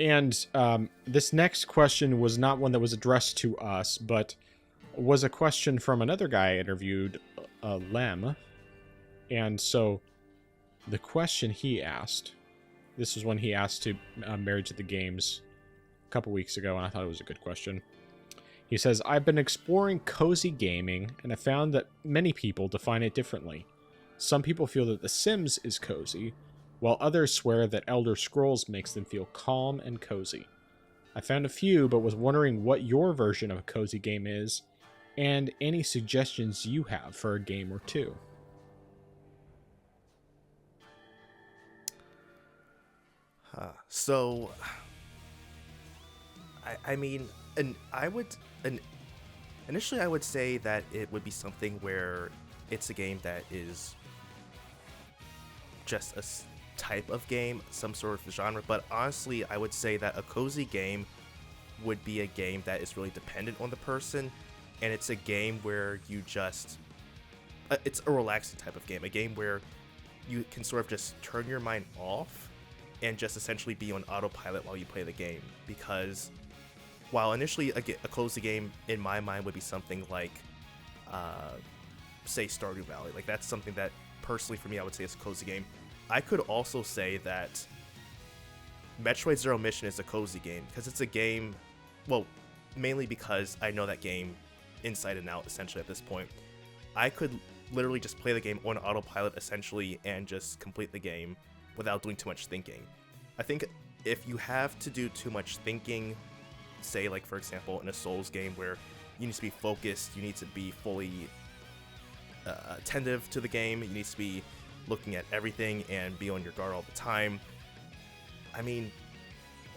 And this next question was not one that was addressed to us, but was a question from another guy I interviewed, Lem. And so the question he asked, this was when he asked to Marriage at the Games a couple weeks ago, and I thought it was a good question. He says, I've been exploring cozy gaming, and I found that many people define it differently. Some people feel that The Sims is cozy, while others swear that Elder Scrolls makes them feel calm and cozy. I found a few, but was wondering what your version of a cozy game is, and any suggestions you have for a game or two. So, I mean, and I would, and initially I would say that it would be something where it's a game that is just type of game, some sort of genre. But honestly, I would say that a cozy game would be a game that is really dependent on the person, and it's a game where you just, it's a relaxing type of game, a game where you can sort of just turn your mind off and just essentially be on autopilot while you play the game. Because while initially a cozy game in my mind would be something like, say, Stardew Valley, like that's something that personally for me I would say is a cozy game. I could also say that Metroid Zero Mission is a cozy game because it's a game, well, mainly because I know that game inside and out essentially at this point. I could literally just play the game on autopilot essentially and just complete the game without doing too much thinking. I think if you have to do too much thinking, say like for example in a Souls game where you need to be focused, you need to be fully attentive to the game, you need to be looking at everything and be on your guard all the time. I mean,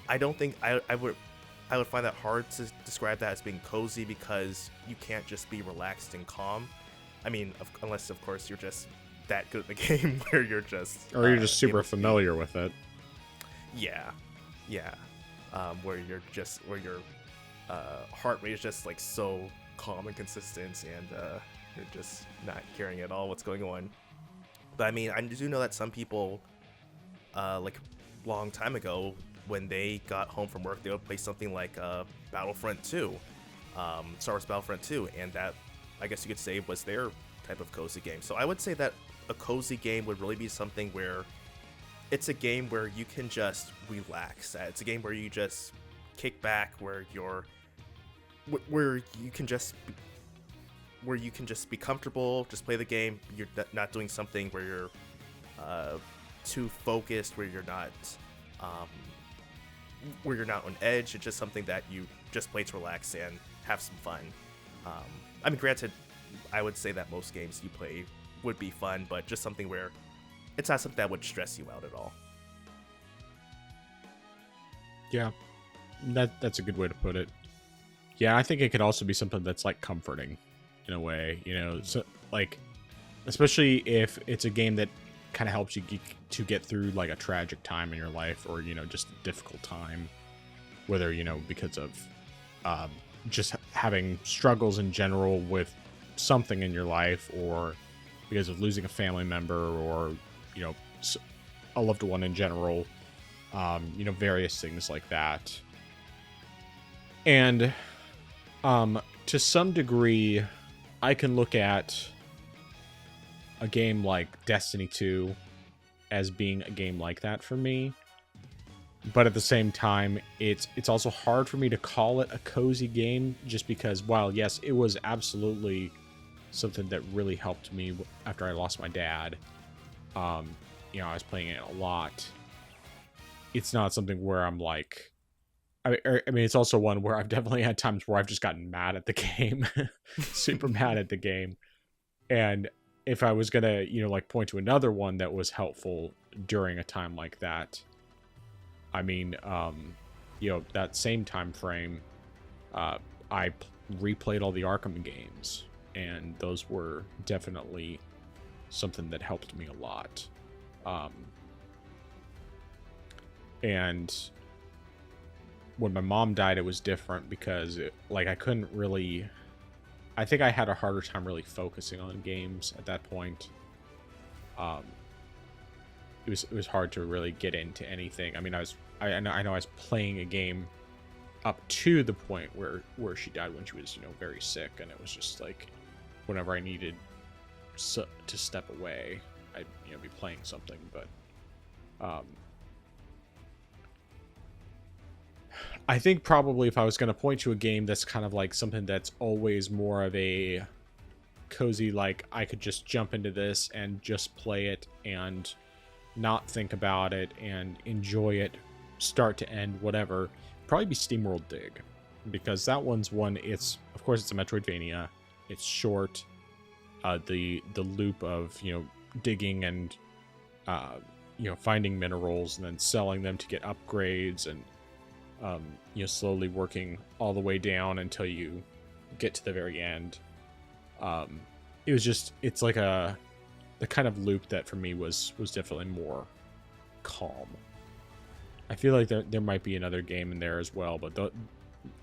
I don't think I would find that hard to describe that as being cozy because you can't just be relaxed and calm. I mean, unless of course you're just that good at the game where you're just Or you're just super familiar with it. Yeah, where your heart rate is just like so calm and consistent, and you're just not caring at all what's going on. But I mean, I do know that some people, like long time ago, when they got home from work, they would play something like Battlefront 2, Star Wars Battlefront 2, and that, I guess you could say, was their type of cozy game. So I would say that a cozy game would really be something where it's a game where you can just relax. It's a game where you just kick back, where you can just be comfortable, just play the game. You're not doing something where you're too focused, where you're not on edge. It's just something that you just play to relax and have some fun. I mean, granted, I would say that most games you play would be fun, but just something where it's not something that would stress you out at all. Yeah, that's a good way to put it. Yeah, I think it could also be something that's like comforting in a way, you know, so like, especially if it's a game that kind of helps you to get through like a tragic time in your life, or, you know, just a difficult time, whether, you know, because of just having struggles in general with something in your life, or because of losing a family member, or, you know, a loved one in general, you know, various things like that. And to some degree, I can look at a game like Destiny 2 as being a game like that for me. But at the same time, it's also hard for me to call it a cozy game, just because, while yes, it was absolutely something that really helped me after I lost my dad. You know, I was playing it a lot. It's not something where I'm like, I mean, it's also one where I've definitely had times where I've just gotten mad at the game, super mad at the game. And if I was gonna, you know, like point to another one that was helpful during a time like that, I mean, you know, that same time frame, I replayed all the Arkham games, and those were definitely something that helped me a lot. And when my mom died, it was different because like I couldn't really, I think I had a harder time really focusing on games at that point. It was hard to really get into anything. I mean, I was I know I was playing a game up to the point where she died when she was, you know, very sick, and it was just like whenever I needed to step away, I'd, you know, be playing something. But I think probably if I was going to point to a game that's kind of like something that's always more of a cozy, like I could just jump into this and just play it and not think about it and enjoy it start to end, whatever, probably be SteamWorld Dig, because that one's one. It's, of course, it's a Metroidvania. It's short. The loop of, you know, digging and you know, finding minerals and then selling them to get upgrades, and you know, slowly working all the way down until you get to the very end. It was just, it's like the kind of loop that for me was definitely more calm. I feel like there might be another game in there as well, but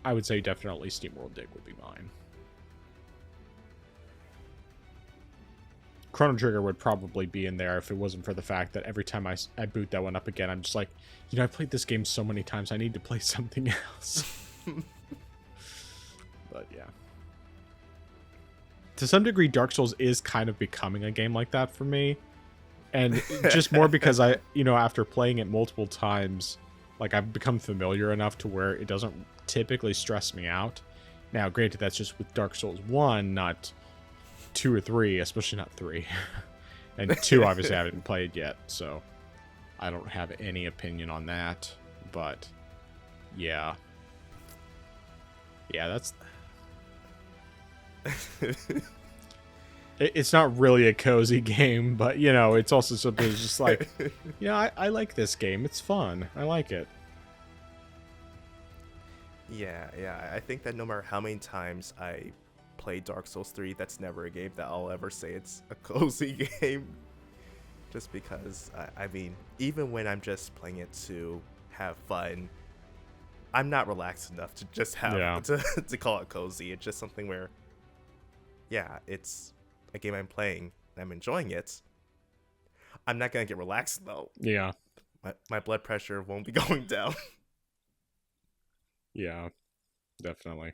I would say definitely SteamWorld Dig would be mine. Chrono Trigger would probably be in there if it wasn't for the fact that every time I boot that one up again, I'm just like, you know, I played this game so many times, I need to play something else. But yeah. To some degree, Dark Souls is kind of becoming a game like that for me. And just more because I, you know, after playing it multiple times, like I've become familiar enough to where it doesn't typically stress me out. Now, granted, that's just with Dark Souls 1, not 2 or 3, especially not 3. And 2, obviously, I haven't played yet, so I don't have any opinion on that. But, yeah. Yeah, that's... It's not really a cozy game, but, you know, it's also something that's just like, you know, I like this game. It's fun. I like it. Yeah. I think that no matter how many times I play Dark Souls 3, that's never a game that I'll ever say it's a cozy game. Just because, I mean, even when I'm just playing it to have fun, I'm not relaxed enough to just have to call it cozy. It's just something where, yeah, it's a game I'm playing and I'm enjoying it. I'm not gonna get relaxed though. Yeah. My blood pressure won't be going down. Yeah, definitely.